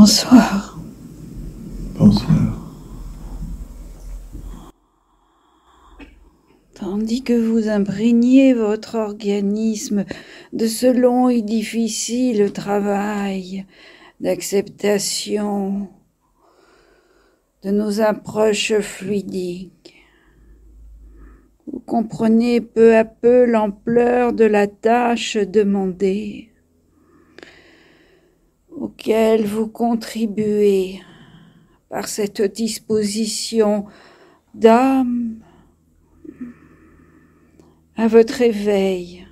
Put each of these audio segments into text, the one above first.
Bonsoir. Bonsoir. Tandis que vous imprégnez votre organisme de ce long et difficile travail d'acceptation de nos approches fluidiques, vous comprenez peu à peu l'ampleur de la tâche demandée, auquel vous contribuez par cette disposition d'âme à votre éveil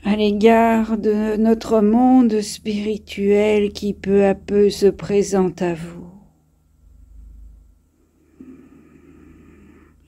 à l'égard de notre monde spirituel qui peu à peu se présente à vous.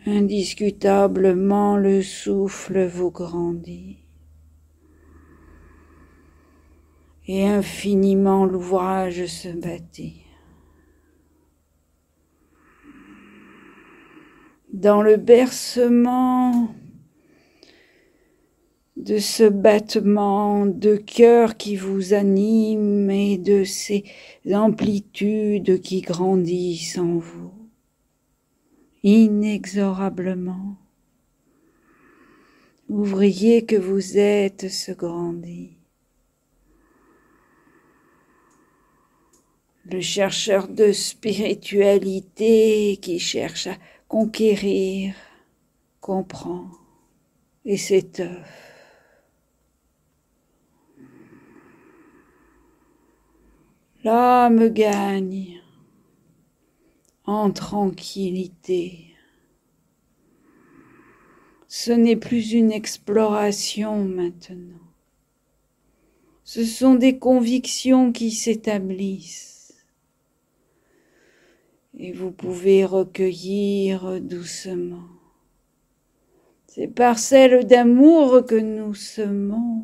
Indiscutablement, le souffle vous grandit et infiniment l'ouvrage se bâtit. Dans le bercement de ce battement de cœur qui vous anime et de ces amplitudes qui grandissent en vous, inexorablement, ouvrier que vous êtes se grandit. Le chercheur de spiritualité qui cherche à conquérir, comprend et s'étoffe. L'âme gagne en tranquillité. Ce n'est plus une exploration maintenant. Ce sont des convictions qui s'établissent. Et vous pouvez recueillir doucement ces parcelles d'amour que nous semons.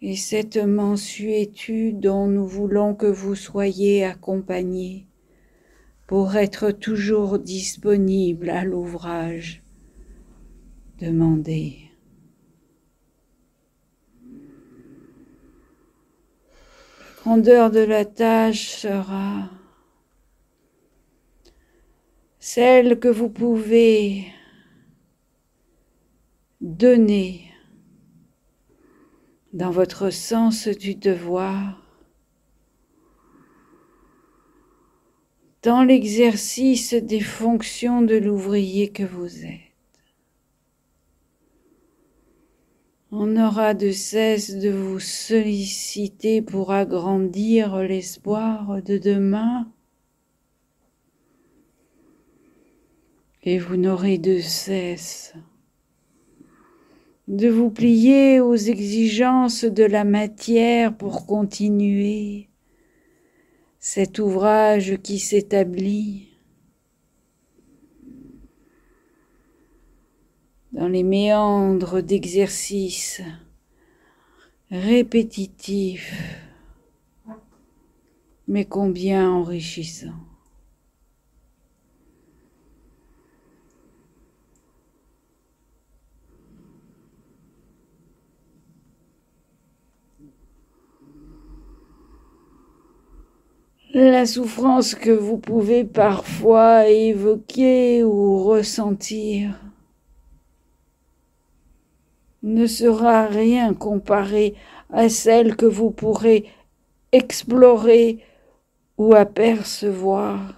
Et cette mansuétude dont nous voulons que vous soyez accompagnés pour être toujours disponible à l'ouvrage demandé. La grandeur de la tâche sera celle que vous pouvez donner dans votre sens du devoir, dans l'exercice des fonctions de l'ouvrier que vous êtes. On n'aura de cesse de vous solliciter pour agrandir l'espoir de demain, et vous n'aurez de cesse de vous plier aux exigences de la matière pour continuer cet ouvrage qui s'établit dans les méandres d'exercices répétitifs, mais combien enrichissants. La souffrance que vous pouvez parfois évoquer ou ressentir ne sera rien comparé à celle que vous pourrez explorer ou apercevoir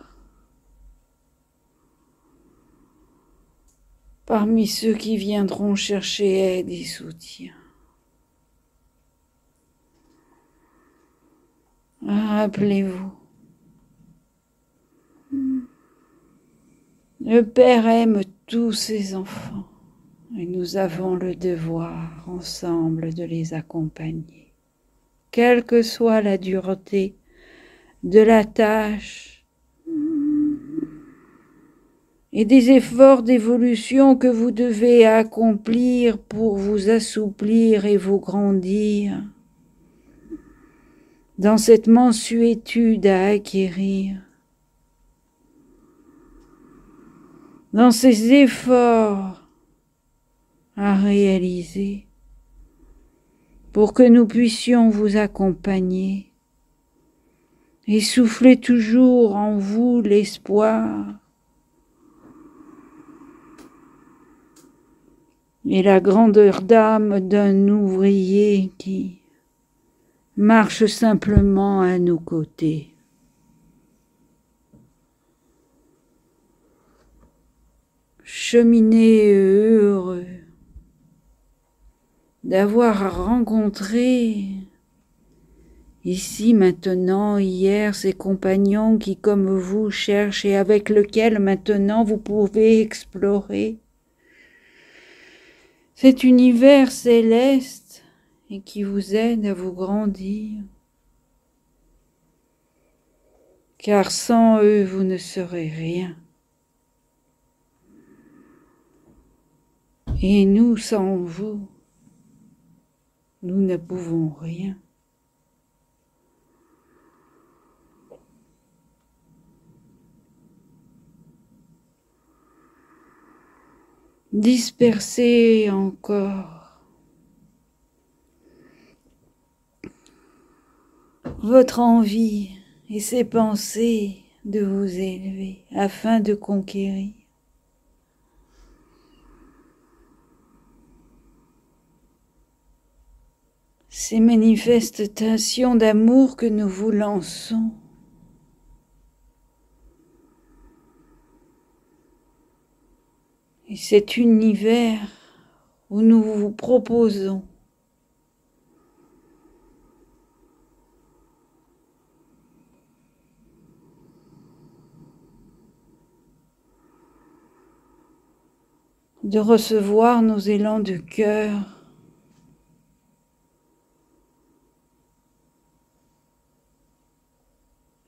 parmi ceux qui viendront chercher aide et soutien. Rappelez-vous, le Père aime tous ses enfants et nous avons le devoir ensemble de les accompagner, quelle que soit la dureté de la tâche et des efforts d'évolution que vous devez accomplir pour vous assouplir et vous grandir dans cette mansuétude à acquérir, dans ces efforts à réaliser. pour que nous puissions vous accompagner et souffler toujours en vous l'espoir et la grandeur d'âme d'un ouvrier qui marche simplement à nos côtés. Cheminez heureux d'avoir rencontré ici maintenant, hier, ces compagnons qui, comme vous, cherchent et avec lesquels maintenant vous pouvez explorer cet univers céleste et qui vous aide à vous grandir. Car sans eux, vous ne serez rien. Et nous, sans vous, nous ne pouvons rien. Dispersez encore votre envie et ces pensées de vous élever afin de conquérir. Ces manifestations d'amour que nous vous lançons. Et cet univers où nous vous proposons de recevoir nos élans de cœur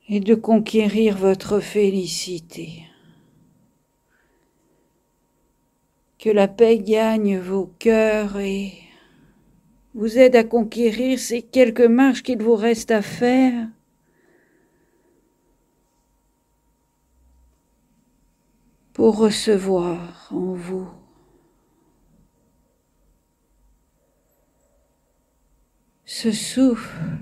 et de conquérir votre félicité. Que la paix gagne vos cœurs et vous aide à conquérir ces quelques marches qu'il vous reste à faire pour recevoir en vous ce souffle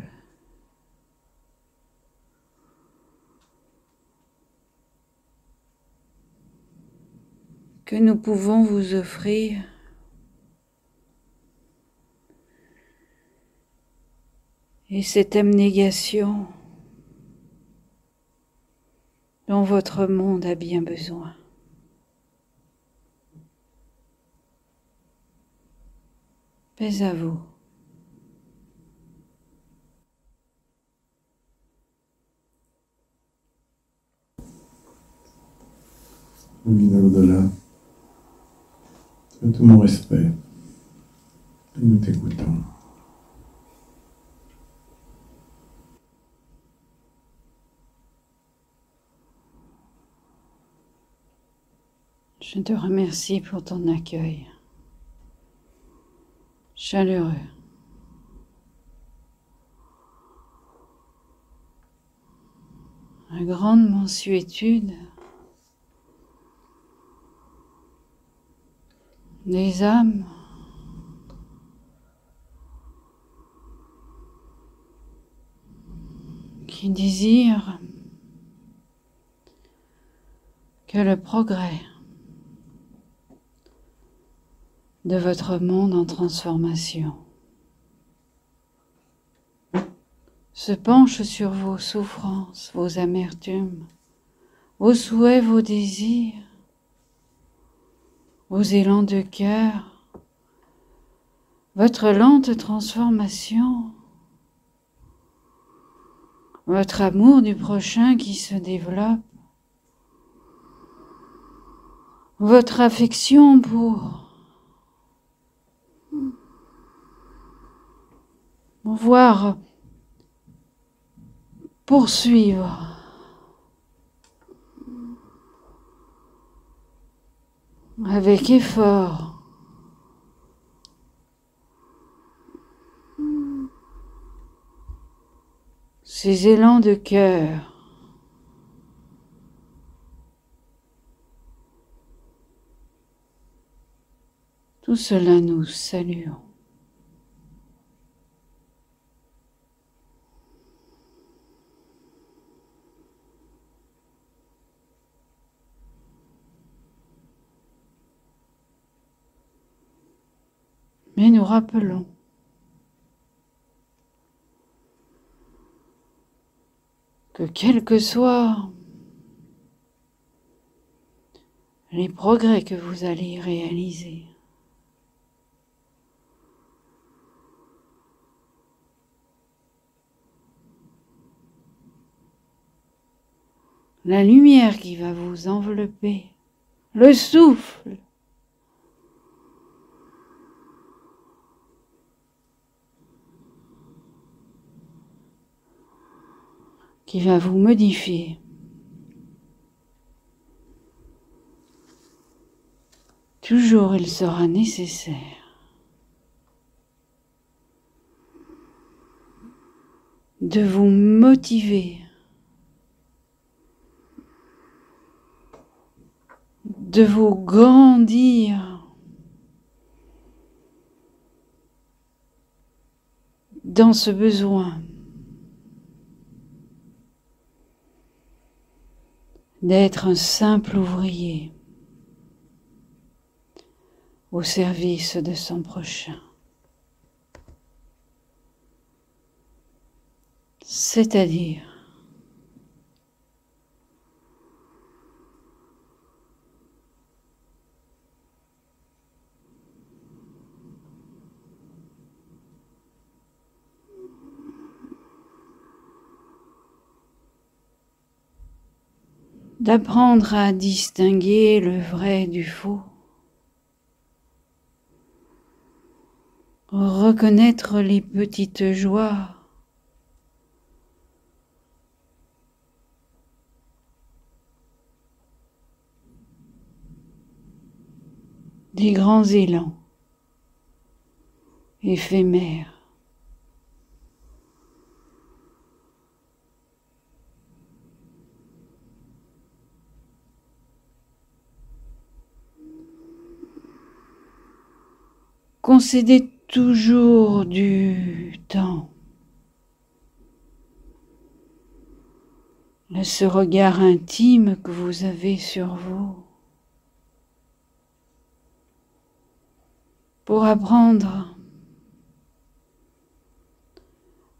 que nous pouvons vous offrir et cette abnégation dont votre monde a bien besoin. Paix à vous. Le guide à l'au-delà, de tout mon respect, et nous t'écoutons. Je te remercie pour ton accueil chaleureux. À grande mansuétude des âmes qui désirent que le progrès de votre monde en transformation se penche sur vos souffrances, vos amertumes, vos souhaits, vos désirs, vos élans de cœur, votre lente transformation, votre amour du prochain qui se développe, votre affection pour pouvoir poursuivre avec effort ces élans de cœur tout cela nous saluons. Mais nous rappelons que quels que soient les progrès que vous allez réaliser, la lumière qui va vous envelopper, le souffle qui va vous modifier, toujours il sera nécessaire de vous motiver, de vous grandir dans ce besoin d'être un simple ouvrier au service de son prochain. C'est-à-dire d'apprendre à distinguer le vrai du faux, reconnaître les petites joies, des grands élans éphémères. Concédez toujours du temps à ce regard intime que vous avez sur vous pour apprendre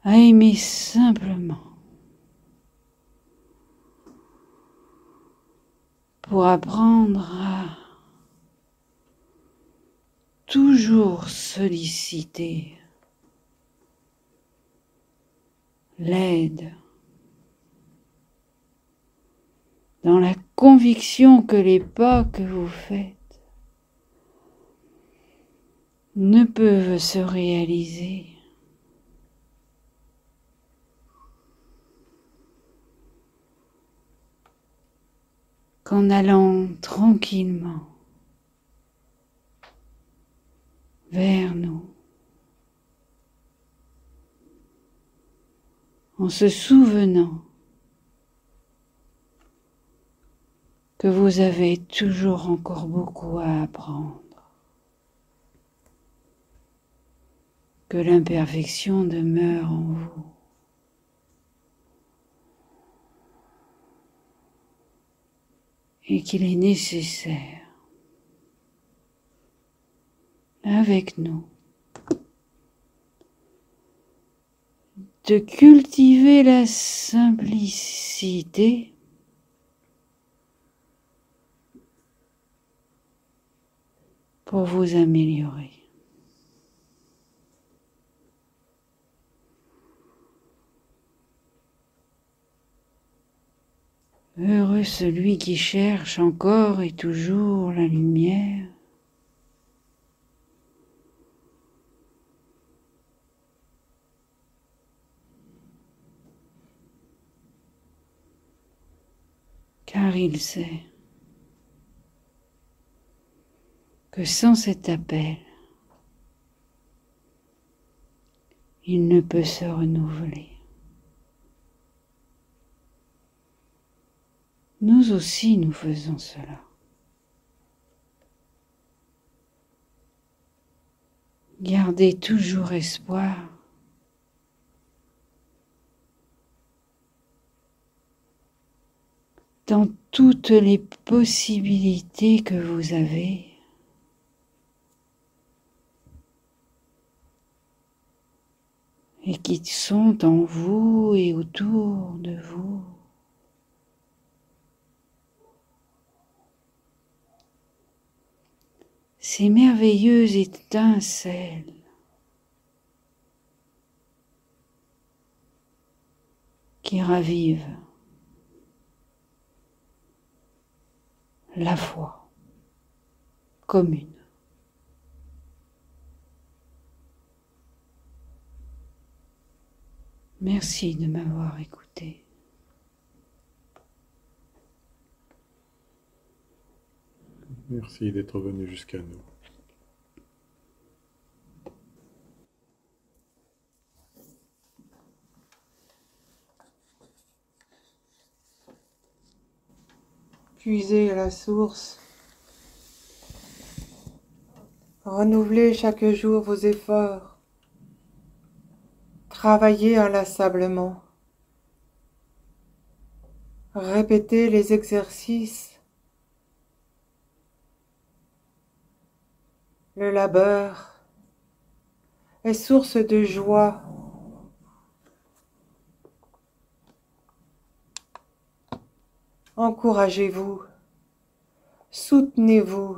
à aimer simplement, pour apprendre à toujours solliciter l'aide dans la conviction que les pas que vous faites ne peuvent se réaliser qu'en allant tranquillement vers nous, en se souvenant que vous avez toujours encore beaucoup à apprendre, que l'imperfection demeure en vous. Et qu'il est nécessaire, avec nous, de cultiver la simplicité pour vous améliorer. Heureux celui qui cherche encore et toujours la lumière, car il sait que sans cet appel, il ne peut se renouveler. Nous aussi, nous faisons cela. Gardez toujours espoir dans toutes les possibilités que vous avez et qui sont en vous et autour de vous. Ces merveilleuses étincelles qui ravivent la foi commune. Merci de m'avoir écouté. Merci d'être venu jusqu'à nous. Puisez à la source. Renouvelez chaque jour vos efforts. Travaillez inlassablement. Répétez les exercices. Le labeur est source de joie. Encouragez-vous, soutenez-vous.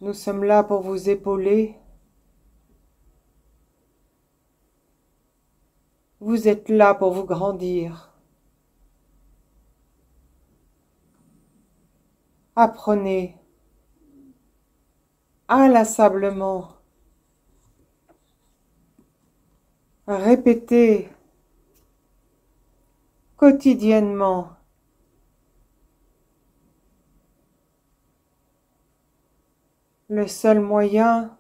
Nous sommes là pour vous épauler. Vous êtes là pour vous grandir. Apprenez inlassablement. Répétez quotidiennement. Le seul moyen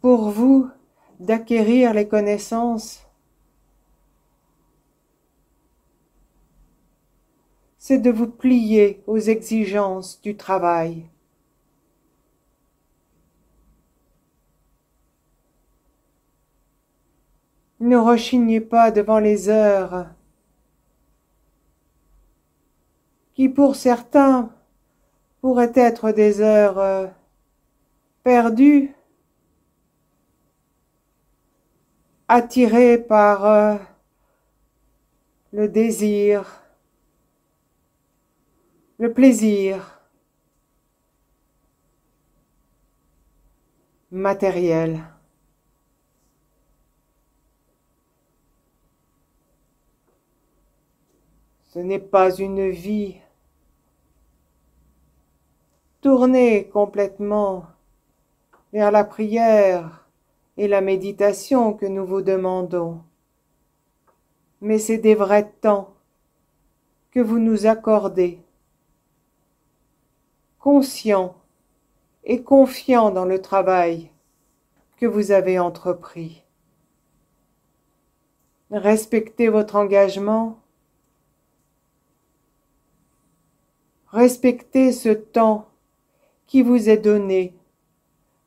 pour vous d'acquérir les connaissances, c'est de vous plier aux exigences du travail. Ne rechignez pas devant les heures qui, pour certains, pourraient être des heures perdues, attirées par le désir, le plaisir matériel. Ce n'est pas une vie tournée complètement vers la prière et la méditation que nous vous demandons, mais c'est des vrais temps que vous nous accordez, conscients et confiants dans le travail que vous avez entrepris. Respectez votre engagement. Respectez ce temps qui vous est donné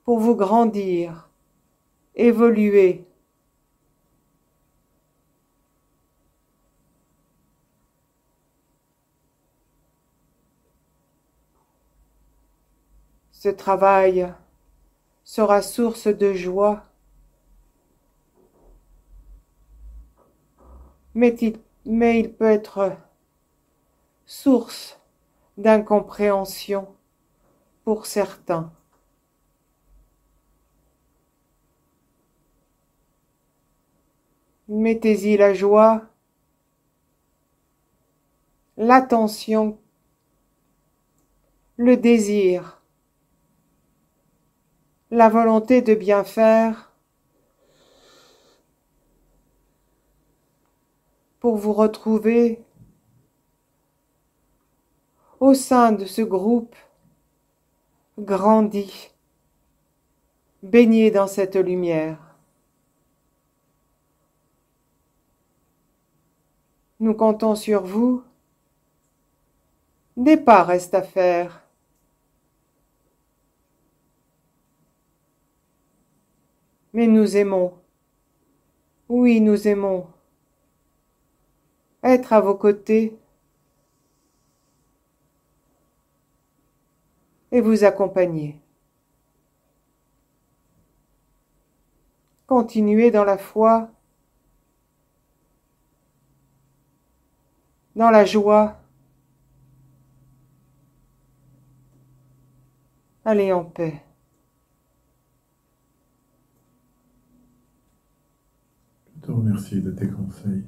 pour vous grandir, évoluer. Ce travail sera source de joie, mais il peut être source d'incompréhension pour certains. Mettez-y la joie, l'attention, le désir, la volonté de bien faire pour vous retrouver au sein de ce groupe grandi, baigné dans cette lumière. Nous comptons sur vous. Des pas restent à faire. Mais nous aimons. Oui, nous aimons être à vos côtés et vous accompagner. continuez dans la foi, dans la joie. Allez en paix. Je te remercie de tes conseils.